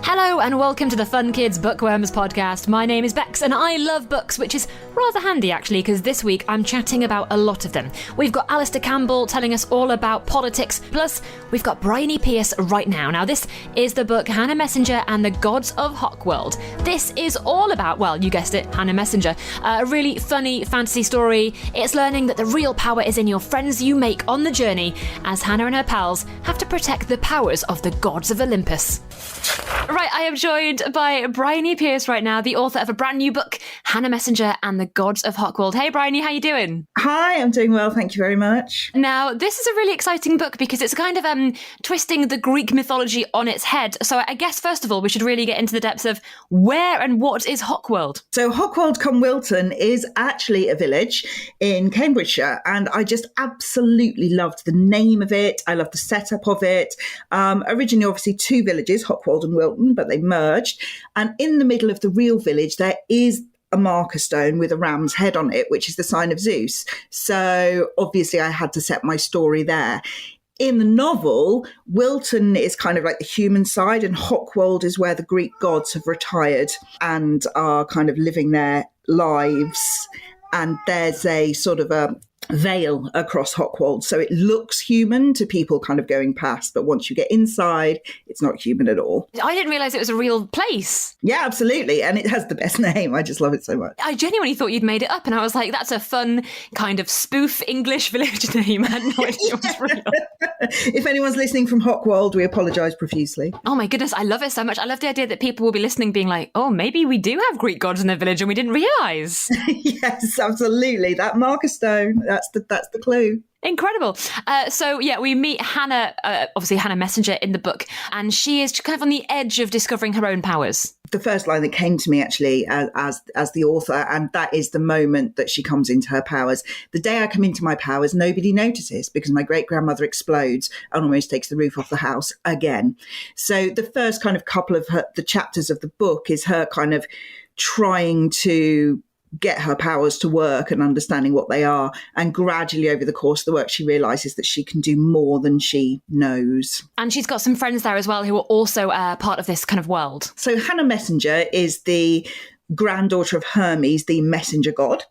Hello and welcome to the Fun Kids Bookworms podcast. My name is Bex and I love books, which is rather handy actually, because this week I'm chatting about a lot of them. We've got Alastair Campbell telling us all about politics, plus we've got Bryony Pearce right now. Now this is the book Hannah Messenger and the Gods of Hockworld. This is all about, well, you guessed it, Hannah Messenger. A really funny fantasy story. It's learning that the real power is in your friends you make on the journey, as Hannah and her pals have to protect the powers of the Gods of Olympus. Right, I am joined by Bryony Pearce right now, the author of a brand new book, Hannah Messenger and the Gods of Hockworld. Hey, Bryony, how you doing? Hi, I'm doing well, thank you very much. Now, this is a really exciting book because it's kind of twisting the Greek mythology on its head. So I guess, first of all, we should really get into the depths of where and what is Hockworld? So Hockworld cum Wilton is actually a village in Cambridgeshire, and I just absolutely loved the name of it. I loved the setup of it. Originally, obviously, two villages, Hockworld and Wilton, but they merged. And in the middle of the real village, there is a marker stone with a ram's head on it, which is the sign of Zeus. So obviously I had to set my story there. In the novel, Wilton is kind of like the human side, and Hockworld is where the Greek gods have retired and are kind of living their lives. And there's a sort of a veil across Hockworld, so it looks human to people kind of going past, but once you get inside, it's not human at all. I didn't realise it was a real place. Yeah, absolutely, and it has the best name. I just love it so much. I genuinely thought you'd made it up, and I was like, that's a fun kind of spoof English village name. I had no idea it was real. If anyone's listening from Hockworld, we apologise profusely. Oh my goodness, I love it so much. I love the idea that people will be listening being like, oh, maybe we do have Greek gods in the village and we didn't realise. Yes, absolutely. That marker stone, that's the clue. Incredible. So we meet Hannah, obviously Hannah Messenger in the book, and she is kind of on the edge of discovering her own powers. The first line that came to me actually as the author, and that is the moment that she comes into her powers. The day I come into my powers, nobody notices because my great-grandmother explodes and almost takes the roof off the house again. So the first kind of couple of the chapters of the book is her kind of trying to get her powers to work and understanding what they are. And gradually over the course of the work, she realises that she can do more than she knows. And she's got some friends there as well who are also part of this kind of world. So Hannah Messenger is the granddaughter of Hermes, the messenger god,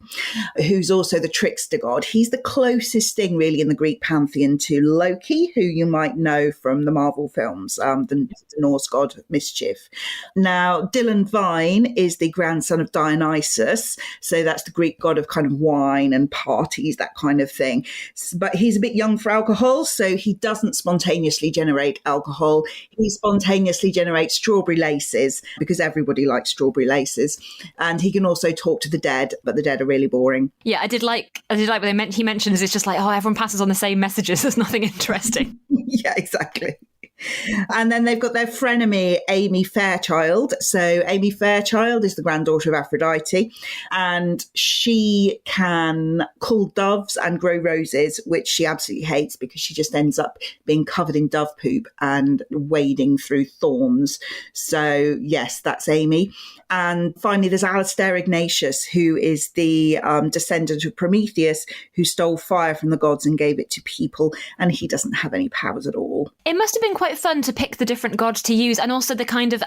who's also the trickster god. He's the closest thing really in the Greek pantheon to Loki, who you might know from the Marvel films, the Norse god of mischief. Now, Dylan Vine is the grandson of Dionysus, so that's the Greek god of kind of wine and parties, that kind of thing. But he's a bit young for alcohol, so he doesn't spontaneously generate alcohol. He spontaneously generates strawberry laces because everybody likes strawberry laces. And he can also talk to the dead, but the dead are really boring. Yeah, I did like what he mentions it's just like, oh, everyone passes on the same messages. There's nothing interesting. Yeah, exactly. And then they've got their frenemy, Amy Fairchild. So Amy Fairchild is the granddaughter of Aphrodite, and she can cull doves and grow roses, which she absolutely hates because she just ends up being covered in dove poop and wading through thorns. So yes, that's Amy. And finally, there's Alastair Ignatius, who is the descendant of Prometheus, who stole fire from the gods and gave it to people, and he doesn't have any powers at all. It must have been quite fun to pick the different gods to use, and also the kind of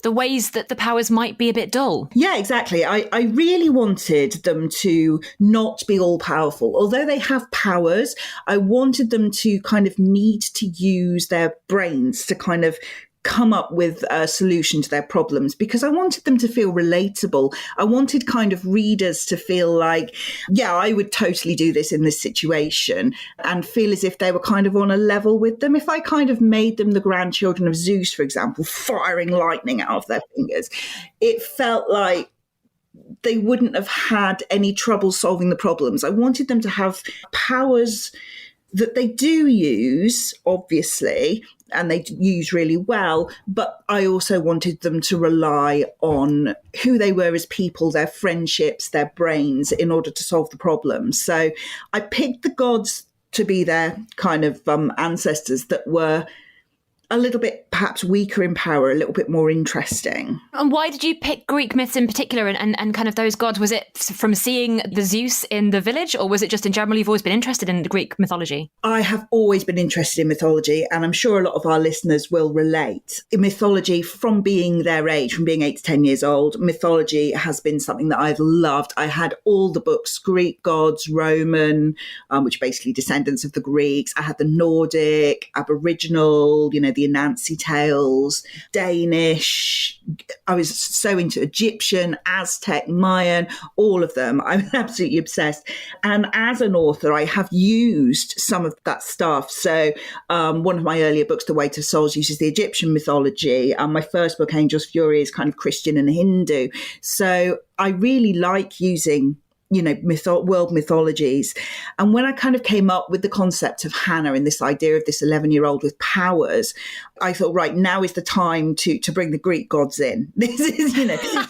the ways that the powers might be a bit dull. Yeah, exactly. I really wanted them to not be all powerful. Although they have powers, I wanted them to kind of need to use their brains to kind of come up with a solution to their problems, because I wanted them to feel relatable. I wanted kind of readers to feel like, yeah, I would totally do this in this situation, and feel as if they were kind of on a level with them. If I kind of made them the grandchildren of Zeus, for example, firing lightning out of their fingers, it felt like they wouldn't have had any trouble solving the problems. I wanted them to have powers that they do use, obviously, and they use really well, but I also wanted them to rely on who they were as people, their friendships, their brains, in order to solve the problems. So I picked the gods to be their kind of ancestors that were a little bit perhaps weaker in power, a little bit more interesting. And why did you pick Greek myths in particular and kind of those gods? Was it from seeing the Zeus in the village, or was it just in general you've always been interested in the Greek mythology? I have always been interested in mythology, and I'm sure a lot of our listeners will relate. In mythology, from being their age, from being 8 to 10 years old, mythology has been something that I've loved. I had all the books, Greek gods, Roman, which are basically descendants of the Greeks. I had the Nordic, Aboriginal, the Anansi tales, Danish. I was so into Egyptian, Aztec, Mayan, all of them. I'm absolutely obsessed. And as an author, I have used some of that stuff. So one of my earlier books, The Weight of Souls, uses the Egyptian mythology. My first book, Angel's Fury, is kind of Christian and Hindu. So I really like using world mythologies. And when I kind of came up with the concept of Hannah and this idea of this 11-year-old with powers, I thought, right, now is the time to bring the Greek gods in. This is,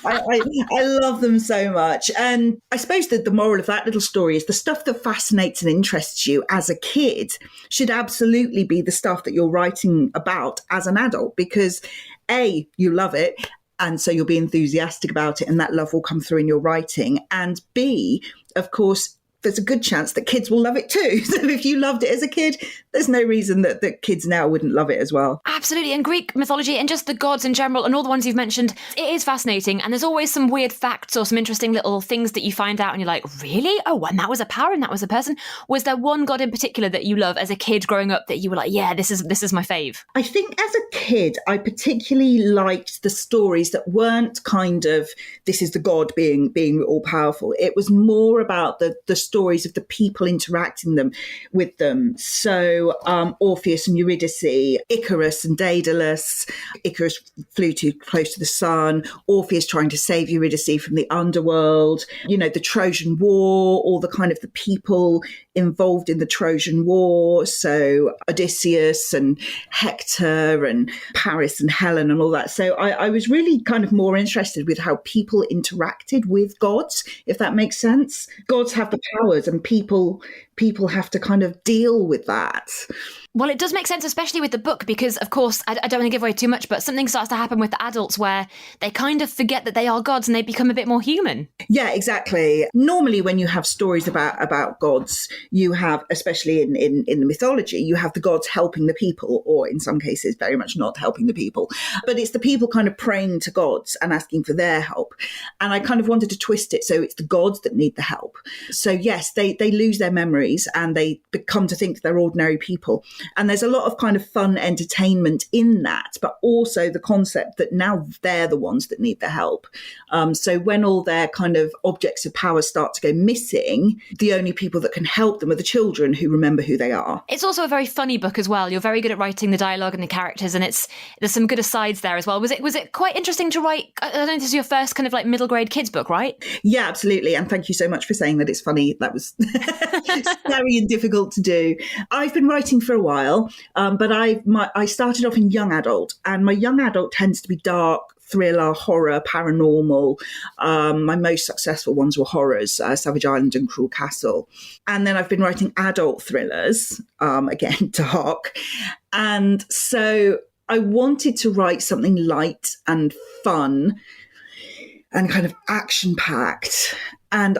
I love them so much. And I suppose that the moral of that little story is the stuff that fascinates and interests you as a kid should absolutely be the stuff that you're writing about as an adult, because A, you love it, and so you'll be enthusiastic about it, and that love will come through in your writing. And B, of course, there's a good chance that kids will love it too. So if you loved it as a kid, there's no reason that kids now wouldn't love it as well. Absolutely. And Greek mythology and just the gods in general and all the ones you've mentioned, it is fascinating. And there's always some weird facts or some interesting little things that you find out and you're like, really? Oh, and that was a power and that was a person. Was there one god in particular that you love as a kid growing up that you were like, yeah, this is my fave? I think as a kid, I particularly liked the stories that weren't kind of, this is the god being all powerful. It was more about the stories of the people interacting with them. So Orpheus and Eurydice, Icarus and Daedalus. Icarus flew too close to the sun. Orpheus trying to save Eurydice from the underworld. The Trojan War, all the kind of the people involved in the Trojan War. So Odysseus and Hector and Paris and Helen and all that. So I was really kind of more interested with how people interacted with gods, if that makes sense. Gods have the powers and people have to kind of deal with that. Well, it does make sense, especially with the book, because, of course, I don't want to give away too much, but something starts to happen with the adults where they kind of forget that they are gods and they become a bit more human. Yeah, exactly. Normally, when you have stories about gods, you have, especially in the mythology, you have the gods helping the people, or in some cases, very much not helping the people. But it's the people kind of praying to gods and asking for their help. And I kind of wanted to twist it so it's the gods that need the help. So, yes, they lose their memories and they come to think they're ordinary people. And there's a lot of kind of fun entertainment in that, but also the concept that now they're the ones that need the help. So when all their kind of objects of power start to go missing, the only people that can help them are the children who remember who they are. It's also a very funny book as well. You're very good at writing the dialogue and the characters, and there's some good asides there as well. Was it quite interesting to write? I don't know, this is your first kind of like middle grade kids book, right? Yeah, absolutely. And thank you so much for saying that it's funny. That was scary and difficult to do. I've been writing for a while, but I started off in young adult, and my young adult tends to be dark, thriller, horror, paranormal. My most successful ones were horrors, Savage Island and Cruel Castle. And then I've been writing adult thrillers, again, dark. And so I wanted to write something light and fun and kind of action-packed. And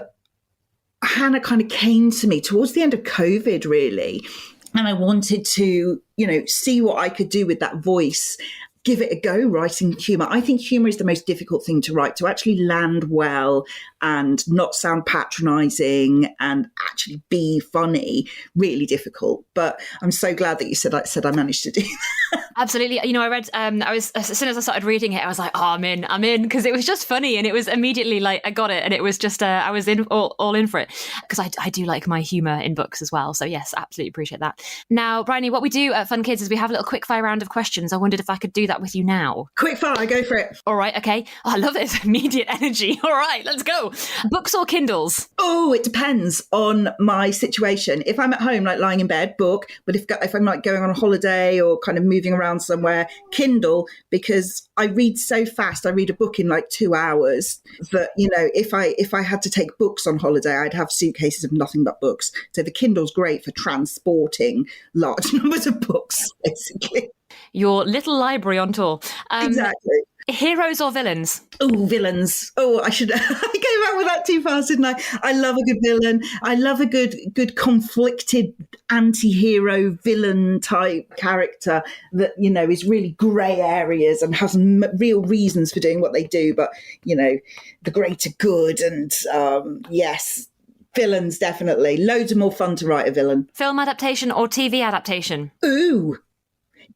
Hannah kind of came to me towards the end of COVID, really. And I wanted to, see what I could do with that voice, give it a go writing humour. I think humour is the most difficult thing to write, to actually land well and not sound patronising and actually be funny. Really difficult. But I'm so glad that you said I managed to do that. Absolutely. I read, as soon as I started reading it, I was like, oh, I'm in, because it was just funny. And it was immediately like, I got it. And it was just, I was all in for it. Because I do like my humour in books as well. So yes, absolutely appreciate that. Now, Bryony, what we do at Fun Kids is we have a little quick fire round of questions. I wondered if I could do that with you now. Quick fire, go for it. All right, okay. Oh, I love this immediate energy. All right, let's go. Books or Kindles? Oh, it depends on my situation. If I'm at home, like lying in bed, book. But if I'm like going on a holiday or kind of moving around somewhere, Kindle, because I read so fast. I read a book in like 2 hours that, if I had to take books on holiday, I'd have suitcases of nothing but books. So the Kindle's great for transporting large numbers of books, basically. your little library on tour. Exactly. Heroes or villains? Oh, villains. Oh, I came out with that too fast, didn't I? I love a good villain. I love a good conflicted anti-hero villain type character that, is really grey areas and has real reasons for doing what they do, but, the greater good. And yes, villains, definitely. Loads of more fun to write a villain. Film adaptation or TV adaptation? Ooh.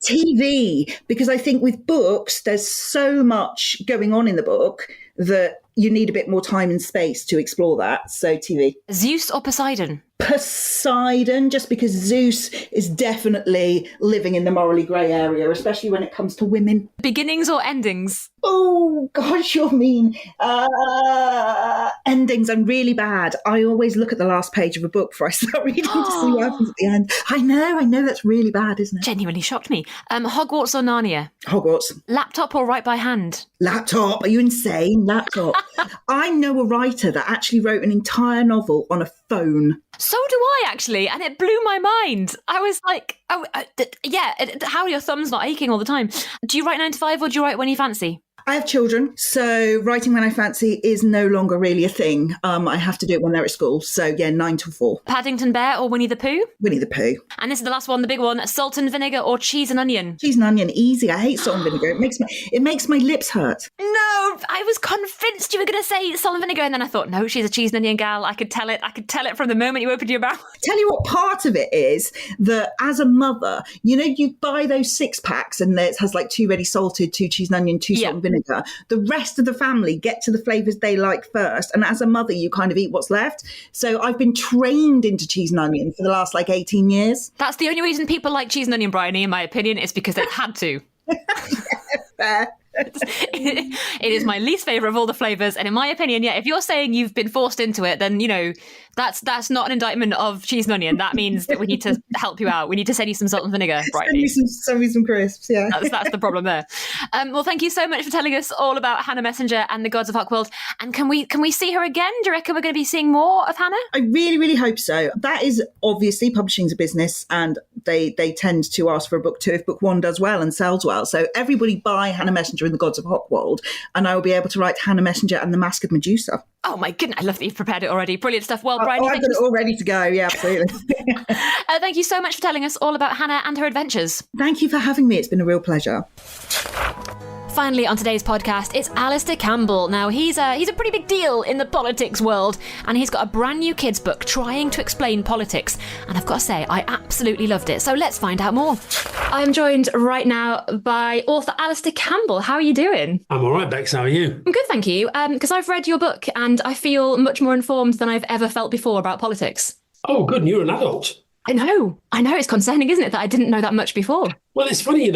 TV, because I think with books, there's so much going on in the book that you need a bit more time and space to explore that. So TV. Zeus or Poseidon? Poseidon, just because Zeus is definitely living in the morally grey area, especially when it comes to women. Beginnings or endings? Oh, gosh, you're mean. Endings, I'm really bad. I always look at the last page of a book before I start reading to see what happens at the end. I know that's really bad, isn't it? Genuinely shocked me. Hogwarts or Narnia? Hogwarts. Laptop or write by hand? Laptop. Are you insane? Laptop. I know a writer that actually wrote an entire novel on a phone. So do I, actually, and it blew my mind. I was like, how are your thumbs not aching all the time? Do you write 9 to 5 or do you write when you fancy? I have children, so writing when I fancy is no longer really a thing. I have to do it when they're at school. So, yeah, 9 till 4. Paddington Bear or Winnie the Pooh? Winnie the Pooh. And this is the last one, the big one. Salt and vinegar or cheese and onion? Cheese and onion, easy. I hate salt and vinegar. It makes my lips hurt. No, I was convinced you were going to say salt and vinegar, and then I thought, no, she's a cheese and onion gal. I could tell it from the moment you opened your mouth. Tell you what, part of it is that as a mother, you buy those 6-packs and it has like 2 ready salted, 2 cheese and onion, 2 salt and vinegar. The rest of the family get to the flavours they like first. And as a mother, you kind of eat what's left. So I've been trained into cheese and onion for the last 18 years. That's the only reason people like cheese and onion, Bryony, in my opinion, is because they've had to. Fair. It is my least favourite of all the flavours, and in my opinion, if you're saying you've been forced into it, then that's not an indictment of cheese and onion. That means that we need to help you out. We need to send you some salt and vinegar, Bryony. Send me some crisps, yeah. That's the problem there. Well, thank you so much for telling us all about Hannah Messenger and the Gods of Hockworld. And can we see her again? Do you reckon we're going to be seeing more of Hannah? I really, really hope so. That is obviously, publishing's a business, and they tend to ask for a book 2 if book 1 does well and sells well. So everybody buy Hannah Messenger and the Gods of Hockworld, and I will be able to write Hannah Messenger and the Mask of Medusa. Oh my goodness, I love that you've prepared it already. Brilliant stuff. Well, Bryony, I've got it all ready to go. Yeah, absolutely. Thank you so much for telling us all about Hannah and her adventures. Thank you for having me. It's been a real pleasure. Finally, on today's podcast, it's Alastair Campbell. Now, he's a pretty big deal in the politics world, and he's got a brand new kids' book trying to explain politics. And I've got to say, I absolutely loved it. So let's find out more. I'm joined right now by author Alastair Campbell. How are you doing? I'm all right, Bex. How are you? I'm good, thank you. Because I've read your book, and I feel much more informed than I've ever felt before about politics. Oh, good. And you're an adult. I know. It's concerning, isn't it, that I didn't know that much before? Well, it's funny,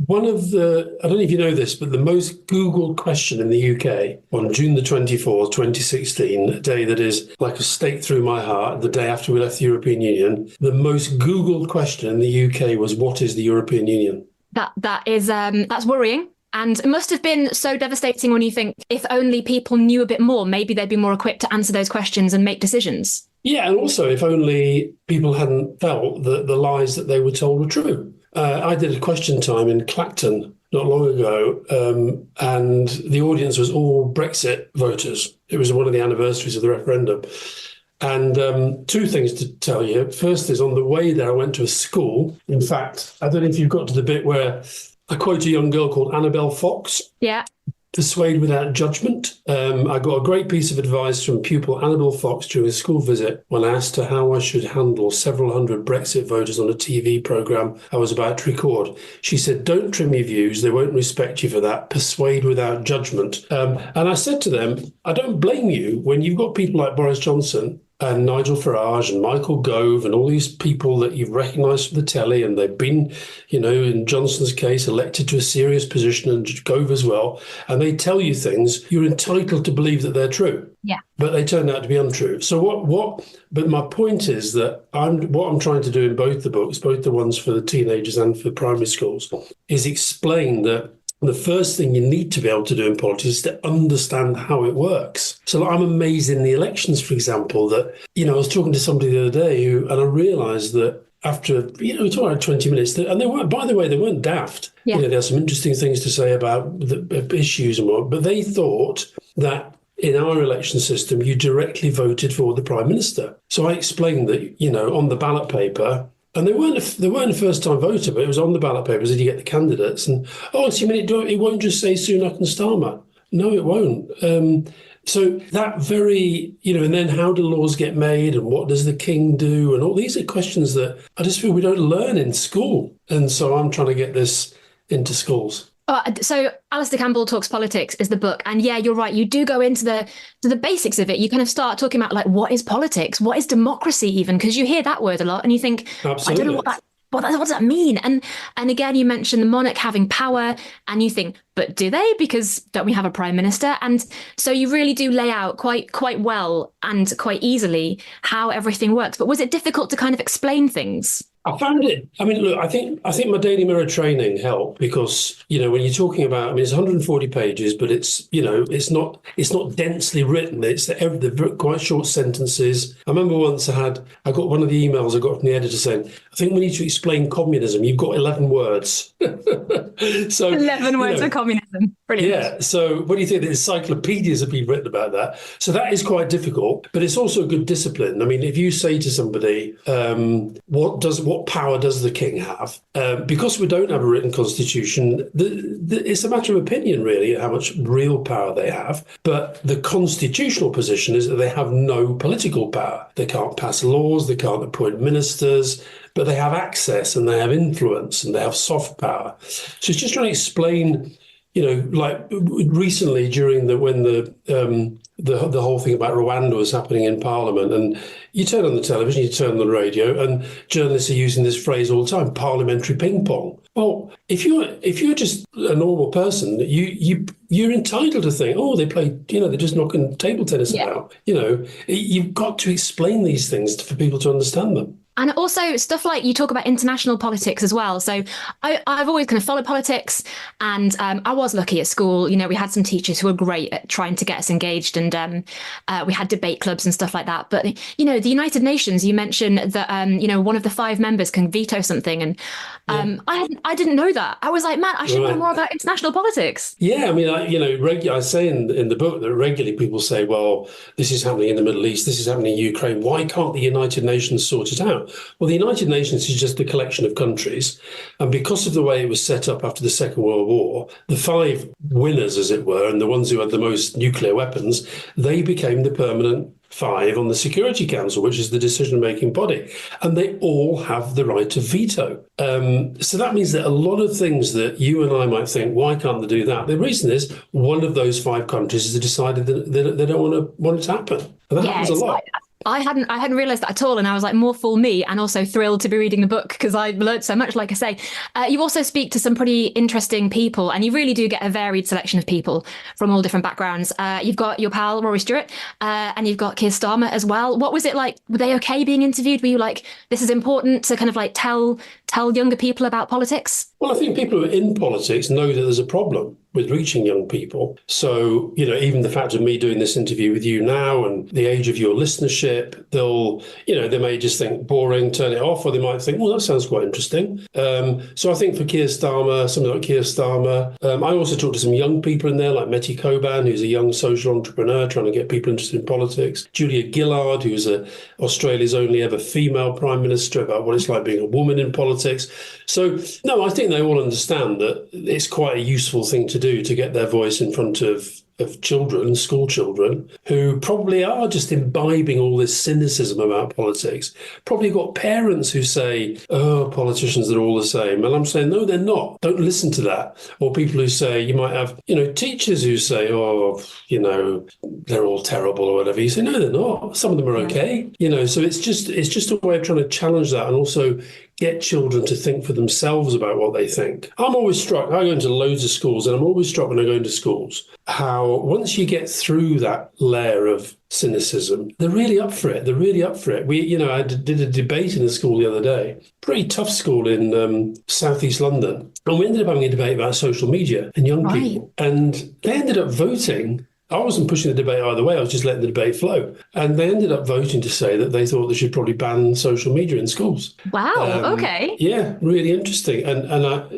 one of the, I don't know if you know this, but the most Googled question in the UK on June the 24th, 2016, a day that is like a stake through my heart, the day after we left the European Union, the most Googled question in the UK was, what is the European Union? That's worrying. And it must have been so devastating when you think, if only people knew a bit more, maybe they'd be more equipped to answer those questions and make decisions. Yeah, and also if only people hadn't felt that the lies that they were told were true. I did a question time in Clacton not long ago, and the audience was all Brexit voters. It was one of the anniversaries of the referendum. And 2 things to tell you. First is, on the way there, I went to a school. In fact, I don't know if you've got to the bit where I quote a young girl called Annabelle Fox. Yeah. Persuade without judgment. I got a great piece of advice from pupil Annabelle Fox during a school visit when I asked her how I should handle several hundred Brexit voters on a TV programme I was about to record. She said, don't trim your views. They won't respect you for that. Persuade without judgment. And I said to them, I don't blame you when you've got people like Boris Johnson and Nigel Farage and Michael Gove and all these people that you've recognised from the telly, and they've been, in Johnson's case, elected to a serious position, and Gove as well, and they tell you things, you're entitled to believe that they're true. Yeah. But they turned out to be untrue. So but my point is that what I'm trying to do in both the books, both the ones for the teenagers and for primary schools, is explain that the first thing you need to be able to do in politics is to understand how it works. So I'm amazed in the elections, for example, that, I was talking to somebody the other day and I realised that after, we talked about 20 minutes, and they weren't, by the way, they weren't daft. Yeah. There are some interesting things to say about the issues and what, but they thought that in our election system, you directly voted for the Prime Minister. So I explained that, on the ballot paper, and they weren't a first-time voter, but it was on the ballot papers that you get the candidates. And, so you mean it won't just say Sunak and Starmer? No, it won't. So that very, and then how do laws get made and what does the king do? And all these are questions that I just feel we don't learn in school. And so I'm trying to get this into schools. So Alastair Campbell Talks Politics is the book. And yeah, you're right. You do go into the basics of it. You kind of start talking about like, what is politics? What is democracy even? Because you hear that word a lot and you think, Absolutely. I don't know what does that mean? And again, you mentioned the monarch having power and you think, but do they? Because don't we have a prime minister? And so you really do lay out quite well and quite easily how everything works. But was it difficult to kind of explain things? I found it. I mean, look, I think my Daily Mirror training helped because, when you're talking about, it's 140 pages, but it's not densely written. They're quite short sentences. I remember once I got one of the emails I got from the editor saying, I think we need to explain communism. You've got 11 words. So 11 words for communism. Brilliant. Yeah. So what do you think? The encyclopedias have been written about that. So that is quite difficult, but it's also a good discipline. I mean, if you say to somebody, what power does the king have? Because we don't have a written constitution, it's a matter of opinion, really, how much real power they have. But the constitutional position is that they have no political power. They can't pass laws, they can't appoint ministers, but they have access and they have influence and they have soft power. So it's just trying to explain, like recently when the whole thing about Rwanda was happening in Parliament, and you turn on the television, you turn on the radio, and journalists are using this phrase all the time: parliamentary ping pong. Well, if you're just a normal person, you're entitled to think, they play, they're just knocking table tennis about. You've got to explain these things for people to understand them. And also stuff like you talk about international politics as well. So I've always kind of followed politics, and I was lucky at school. We had some teachers who were great at trying to get us engaged, and we had debate clubs and stuff like that. But, the United Nations, you mentioned that, one of the 5 members can veto something. And I didn't know that. I was like, man, I should know more about international politics. Yeah, I mean, I say in the book that regularly people say, well, this is happening in the Middle East, this is happening in Ukraine. Why can't the United Nations sort it out? Well, the United Nations is just a collection of countries. And because of the way it was set up after the Second World War, the 5 winners, as it were, and the ones who had the most nuclear weapons, they became the permanent 5 on the Security Council, which is the decision-making body. And they all have the right to veto. So that means that a lot of things that you and I might think, why can't they do that? The reason is one of those 5 countries has decided that they don't want it to happen. And that happens a lot. I hadn't realised that at all, and I was like, more fool me, and also thrilled to be reading the book because I learned so much. Like I say, you also speak to some pretty interesting people, and you really do get a varied selection of people from all different backgrounds. You've got your pal Rory Stewart, and you've got Keir Starmer as well. What was it like? Were they okay being interviewed? Were you like, this is important to kind of like tell younger people about politics? Well, I think people who are in politics know that there's a problem with reaching young people. So, even the fact of me doing this interview with you now and the age of your listenership, they may just think boring, turn it off, or they might think, well, that sounds quite interesting. So I think for Keir Starmer, something like Keir Starmer, I also talked to some young people in there, like Meti Coban, who's a young social entrepreneur trying to get people interested in politics. Julia Gillard, who's Australia's only ever female prime minister, about what it's like being a woman in politics. So, no, I think they all understand that it's quite a useful thing to do to get their voice in front of children, school children, who probably are just imbibing all this cynicism about politics. Probably got parents who say, politicians are all the same. And I'm saying, no, they're not. Don't listen to that. Or people who say, you might have, teachers who say, they're all terrible or whatever. You say, no, they're not. Some of them are okay. So it's just a way of trying to challenge that and also get children to think for themselves about what they think. I'm always struck, I go into loads of schools, and I'm always struck when I go into schools, how once you get through that layer of cynicism, they're really up for it. I did a debate in a school the other day, pretty tough school in southeast London. And we ended up having a debate about social media and young people. And they ended up voting I wasn't pushing the debate either way. I was just letting the debate flow. And they ended up voting to say that they thought they should probably ban social media in schools. Wow. Okay. Yeah, really interesting. I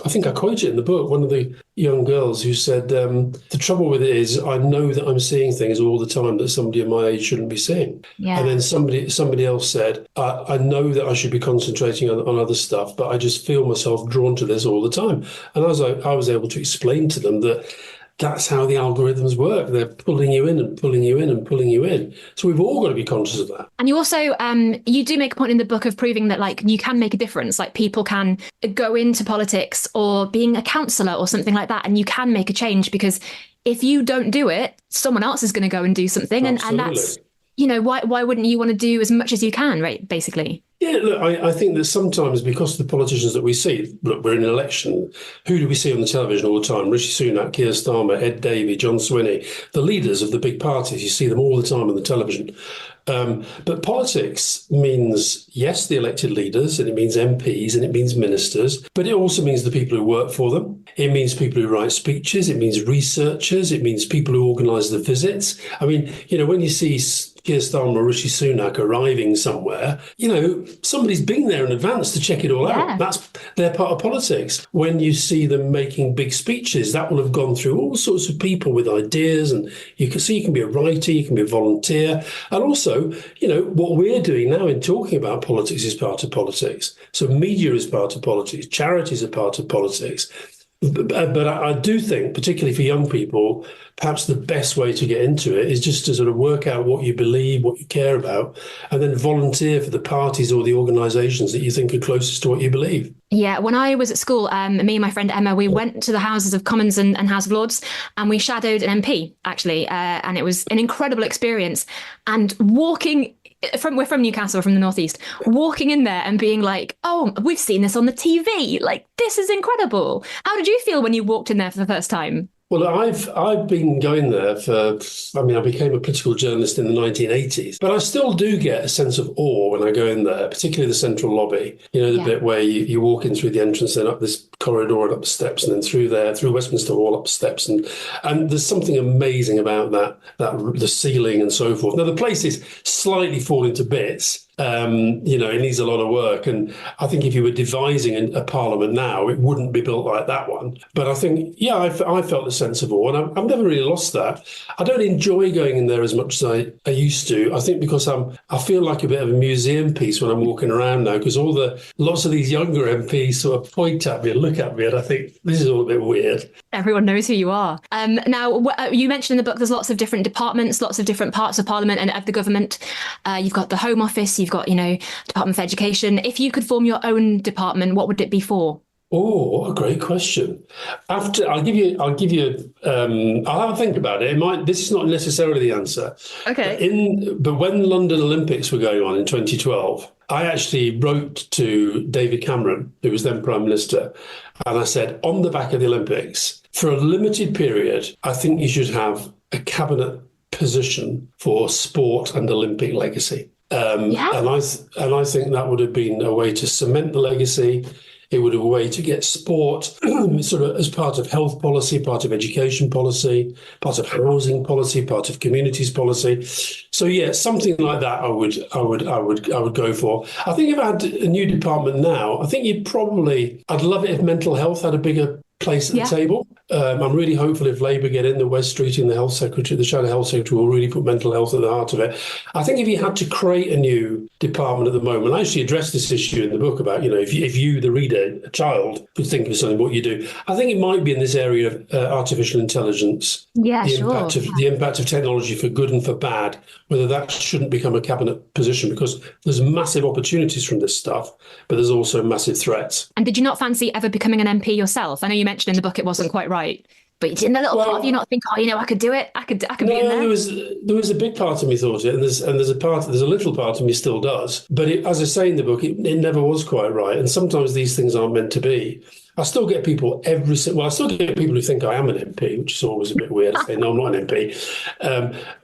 think I quoted it in the book. One of the young girls who said, the trouble with it is I know that I'm seeing things all the time that somebody of my age shouldn't be seeing. Yeah. And then somebody else said, I know that I should be concentrating on other stuff, but I just feel myself drawn to this all the time. And I was able to explain to them that that's how the algorithms work. They're pulling you in and pulling you in and pulling you in. So we've all got to be conscious of that. And you also, you do make a point in the book of proving that like you can make a difference. Like people can go into politics or being a counsellor or something like that, and you can make a change, because if you don't do it, someone else is going to go and do something. And that's, why wouldn't you want to do as much as you can, right? Basically. Yeah, look, I think that sometimes because of the politicians that we see, look, we're in an election, who do we see on the television all the time? Rishi Sunak, Keir Starmer, Ed Davey, John Swinney, the leaders of the big parties, you see them all the time on the television. But politics means, yes, the elected leaders, and it means MPs, and it means ministers, but it also means the people who work for them. It means people who write speeches. It means researchers. It means people who organise the visits. I mean, when you see Keir Starmer or Rishi Sunak arriving somewhere, somebody's been there in advance to check it all out. They're part of politics. When you see them making big speeches, that will have gone through all sorts of people with ideas, and you can be a writer, you can be a volunteer. And also, what we're doing now in talking about politics is part of politics. So media is part of politics, charities are part of politics. But I do think, particularly for young people, perhaps the best way to get into it is just to sort of work out what you believe, what you care about, and then volunteer for the parties or the organisations that you think are closest to what you believe. Yeah, when I was at school, me and my friend Emma, we went to the Houses of Commons and House of Lords, and we shadowed an MP, actually, and it was an incredible experience. And we're from Newcastle, from the northeast, walking in there and being like, oh, we've seen this on the TV. Like, this is incredible. How did you feel when you walked in there for the first time? Well, I've been going there I became a political journalist in the 1980s, but I still do get a sense of awe when I go in there, particularly the central lobby, the bit where you walk in through the entrance, then up this corridor and up the steps, and then through Westminster Hall, up the steps. And there's something amazing about that the ceiling and so forth. Now, the place is slightly falling to bits. It needs a lot of work. And I think if you were devising a parliament now, it wouldn't be built like that one. But I think, I felt a sense of awe, and I've never really lost that. I don't enjoy going in there as much as I used to. I think because I feel like a bit of a museum piece when I'm walking around now, because lots of these younger MPs sort of point at me and look at me, and I think this is all a bit weird. Everyone knows who you are. Now, you mentioned in the book there's lots of different departments, lots of different parts of Parliament and of the government. You've got the Home Office, you've got, Department of Education. If you could form your own department, what would it be for? Oh, what a great question. I'll have a think about it. This is not necessarily the answer. Okay. But when London Olympics were going on in 2012, I actually wrote to David Cameron, who was then Prime Minister, and I said, on the back of the Olympics, for a limited period, I think you should have a cabinet position for sport and Olympic legacy. And I think that would have been a way to cement the legacy. It would have a way to get sport sort of as part of health policy, part of education policy, part of housing policy, part of communities policy. So something like that I would go for. I think if I had a new department now, I think I'd love it if mental health had a bigger place at the table. I'm really hopeful if Labour get in, the West Street and the Shadow Health Secretary will really put mental health at the heart of it. I think if you had to create a new department at the moment, I actually addressed this issue in the book about, if you, the reader, a child, could think of something, what you do. I think it might be in this area of artificial intelligence. The impact of technology for good and for bad, whether that shouldn't become a cabinet position, because there's massive opportunities from this stuff, but there's also massive threats. And did you not fancy ever becoming an MP yourself? I know you mentioned in the book it wasn't quite right, but didn't a little part of you not think, I could do it? I could be in there? There was a big part of me thought it, and there's a little part of me still does. But as I say in the book, it never was quite right. And sometimes these things aren't meant to be. I still get people who think I am an MP, which is always a bit weird. I say, no, I'm not an MP.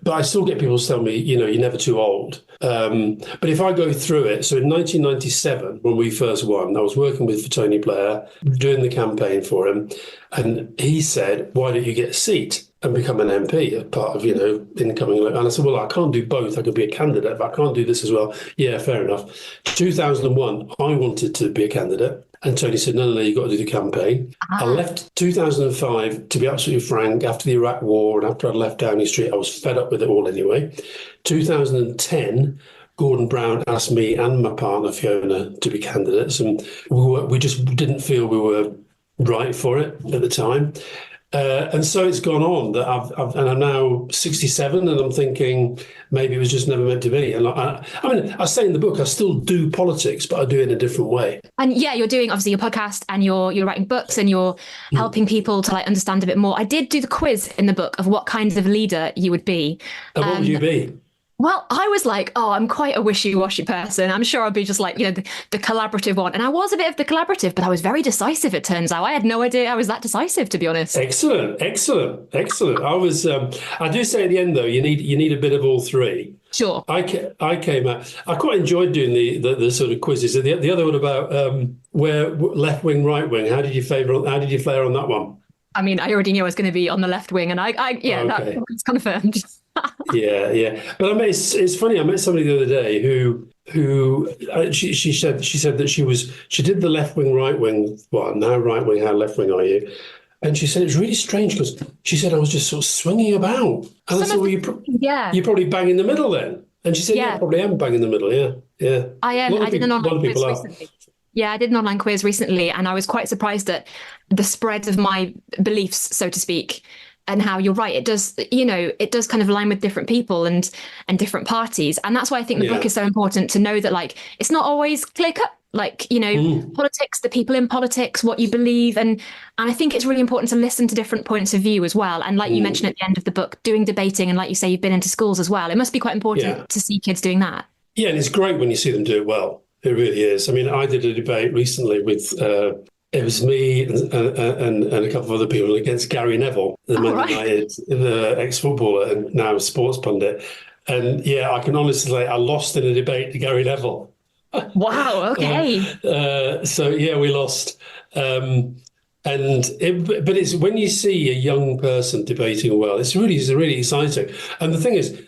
But I still get people tell me, you're never too old. But if I go through it, so in 1997, when we first won, I was working with Tony Blair, doing the campaign for him, and he said, why don't you get a seat? and become an MP as part of, incoming. And I said, well, I can't do both. I could be a candidate, but I can't do this as well. Yeah, fair enough. 2001, I wanted to be a candidate. And Tony said, no, you've got to do the campaign. I left 2005, to be absolutely frank, after the Iraq War and after I'd left Downing Street, I was fed up with it all anyway. 2010, Gordon Brown asked me and my partner, Fiona, to be candidates. And we just didn't feel we were right for it at the time. And so it's gone on that I'm now 67 and I'm thinking maybe it was just never meant to be. And I say in the book, I still do politics, but I do it in a different way. And yeah, you're doing obviously your podcast and you're writing books and you're helping people to understand a bit more. I did do the quiz in the book of what kinds of leader you would be. And what would you be? Well, I was like, I'm quite a wishy-washy person. I'm sure I'll be just the collaborative one. And I was a bit of the collaborative, but I was very decisive, it turns out. I had no idea I was that decisive, to be honest. Excellent. I do say at the end, though, you need a bit of all three. Sure. I came out. I quite enjoyed doing the sort of quizzes. The other one about where left wing, right wing. How did you fare on that one? I mean, I already knew I was going to be on the left wing, and that was confirmed. Yeah. But it's funny. I met somebody the other day who she said that she did the left wing, right wing. Well, now right wing. How left wing are you? And she said it's really strange because she said I was just sort of swinging about. And I thought, well, you're probably bang in the middle then. And she said, yeah, I probably am bang in the middle. Yeah. I am. I did an online quiz recently. Yeah, I did an online quiz recently, and I was quite surprised at the spread of my beliefs, so to speak. And how you're right, it does kind of align with different people and different parties. And that's why I think the book is so important to know that it's not always clear cut, politics, the people in politics, what you believe. And I think it's really important to listen to different points of view as well. And like you mentioned at the end of the book, doing debating. And like you say, you've been into schools as well. It must be quite important to see kids doing that. Yeah, and it's great when you see them do it well. It really is. I mean, I did a debate recently with it was me and a couple of other people against Gary Neville, the Man United, the ex-footballer and now sports pundit. And yeah, I can honestly say I lost in a debate to Gary Neville. Wow. Okay. So yeah, we lost. But it's when you see a young person debating well, it's really exciting. And the thing is,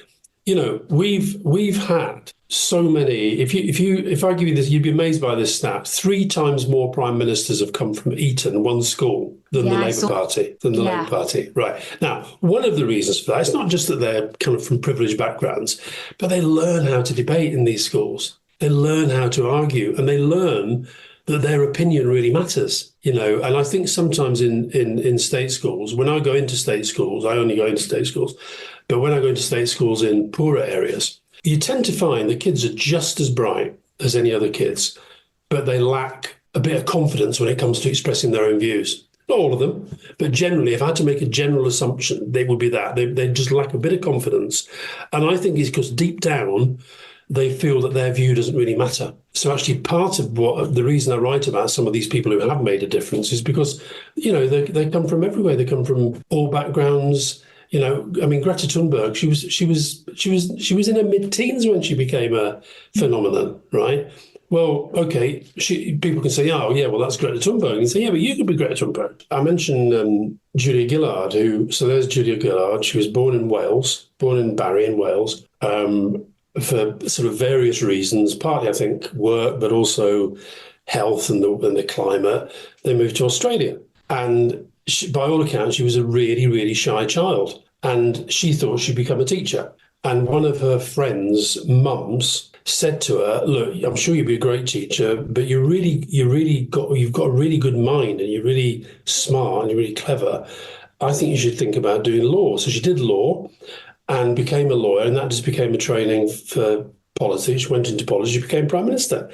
we've had so many. If I give you this, you'd be amazed by this stat. 3 times more prime ministers have come from Eton, one school, than the Labour Party. Labour Party, right? Now, one of the reasons for that, it's not just that they're kind of from privileged backgrounds, but they learn how to debate in these schools. They learn how to argue, and they learn that their opinion really matters. And I think sometimes in state schools, when I go into state schools, I only go into state schools, but when I go into state schools in poorer areas, you tend to find the kids are just as bright as any other kids, but they lack a bit of confidence when it comes to expressing their own views. Not all of them, but generally, if I had to make a general assumption, they would be that. They just lack a bit of confidence. And I think it's because deep down, they feel that their view doesn't really matter. So actually part of the reason I write about some of these people who have made a difference is because, they come from everywhere. They come from all backgrounds. Greta Thunberg, she was in her mid-teens when she became a phenomenon, right? Well, okay, people can say, oh, yeah, well, that's Greta Thunberg. And say, yeah, but you could be Greta Thunberg. I mentioned Julia Gillard, so there's Julia Gillard. She was born in Barry in Wales, for sort of various reasons, partly, I think, work, but also health and the climate. They moved to Australia. And by all accounts, she was a really, really shy child, and she thought she'd become a teacher. And one of her friends' mums said to her, "Look, I'm sure you'd be a great teacher, but you've got a really good mind, and you're really smart and you're really clever. I think you should think about doing law." So she did law and became a lawyer, and that just became a training for politics. She went into politics, she became prime minister,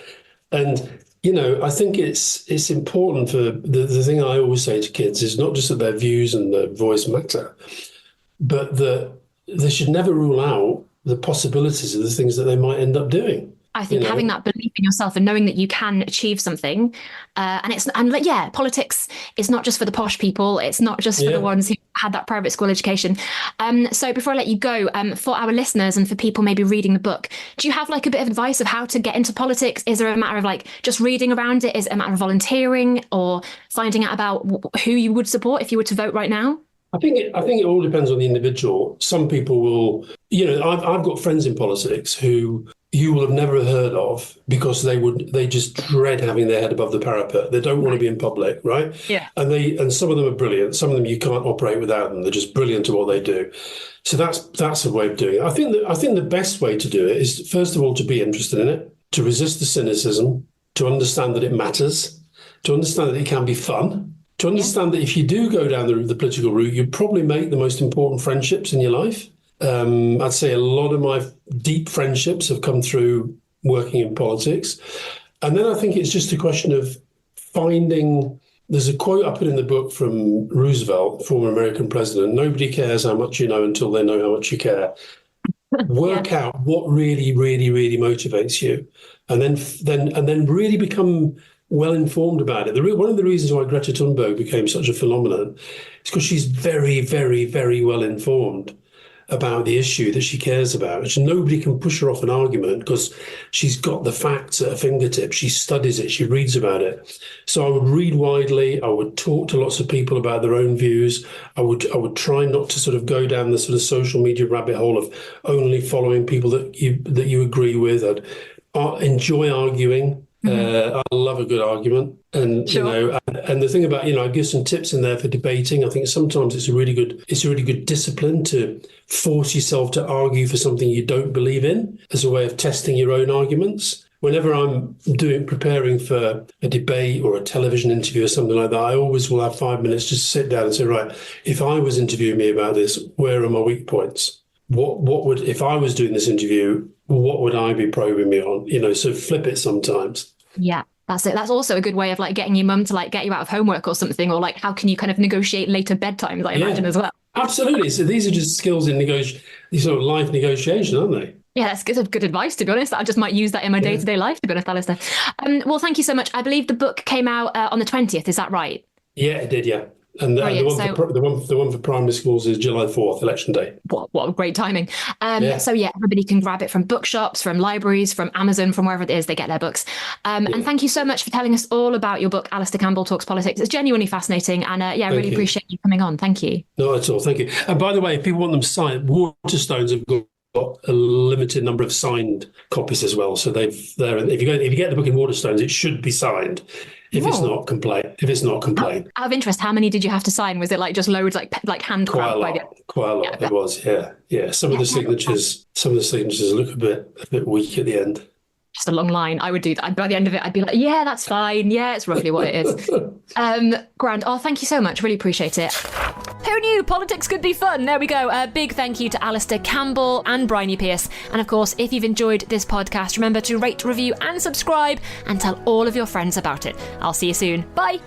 and. I think it's important for the thing I always say to kids is not just that their views and their voice matter, but that they should never rule out the possibilities of the things that they might end up doing. I think having that belief in yourself and knowing that you can achieve something, politics is not just for the posh people. It's not just for the ones who had that private school education. So before I let you go, for our listeners and for people maybe reading the book, do you have a bit of advice of how to get into politics? Is there a matter of just reading around it? Is it a matter of volunteering or finding out about who you would support if you were to vote right now? I think it all depends on the individual. Some people will, I've got friends in politics who you will have never heard of because they just dread having their head above the parapet. They don't want to be in public, right? Yeah. And some of them are brilliant. Some of them you can't operate without them. They're just brilliant at what they do. So that's a way of doing it. I think the best way to do it is, first of all, to be interested in it, to resist the cynicism, to understand that it matters, to understand that it can be fun, to understand that if you do go down the political route, you probably make the most important friendships in your life. I'd say a lot of my deep friendships have come through working in politics. And then I think it's just a question of finding, there's a quote I put in the book from Roosevelt, former American president: nobody cares how much you know until they know how much you care. Work out what really, really, really motivates you, and then really become well informed about it. One of the reasons why Greta Thunberg became such a phenomenon is because she's very, very, very well informed about the issue that she cares about. Nobody can push her off an argument because she's got the facts at her fingertips. She studies it. She reads about it. So I would read widely. I would talk to lots of people about their own views. I would try not to sort of go down the sort of social media rabbit hole of only following people that you agree with. I'd enjoy arguing. I love a good argument, and Sure. and the thing about I give some tips in there for debating. I think sometimes it's a really good discipline to force yourself to argue for something you don't believe in as a way of testing your own arguments. Whenever I'm preparing for a debate or a television interview or something like that, I always will have 5 minutes just to sit down and say, right, if I was interviewing me about this, where are my weak points? What would, if I was doing this interview, what would I be probing me on? So flip it sometimes. Yeah, that's it. That's also a good way of like getting your mum to like get you out of homework or something, or like how can you kind of negotiate later bedtimes, I imagine, as well. Absolutely. So these are just skills in these sort of life negotiation, aren't they? Yeah, that's good advice, to be honest. I just might use that in my day-to-day life, to be honest, Alistair. Well, thank you so much. I believe the book came out on the 20th. Is that right? Yeah, it did, yeah. And the one for primary schools is July 4th, election day. What great timing. So everybody can grab it from bookshops, from libraries, from Amazon, from wherever it is they get their books. And thank you so much for telling us all about your book, Alastair Campbell Talks Politics. It's genuinely fascinating. And I really appreciate you coming on. Thank you. No, at all. Thank you. And by the way, if people want them signed, Waterstones have got a limited number of signed copies as well. So if you get the book in Waterstones, it should be signed. If it's not, complain. Out of interest, how many did you have to sign? Was it like just loads, like hand cramped? Quite a lot. It was, yeah. Some of the signatures look a bit weak at the end. Just a long line. I would do that. By the end of it, I'd be like, yeah, that's fine. Yeah, it's roughly what it is. Grand. Oh, thank you so much. Really appreciate it. Who knew politics could be fun? There we go. A big thank you to Alastair Campbell and Bryony Pearce. And of course, if you've enjoyed this podcast, remember to rate, review and subscribe and tell all of your friends about it. I'll see you soon. Bye.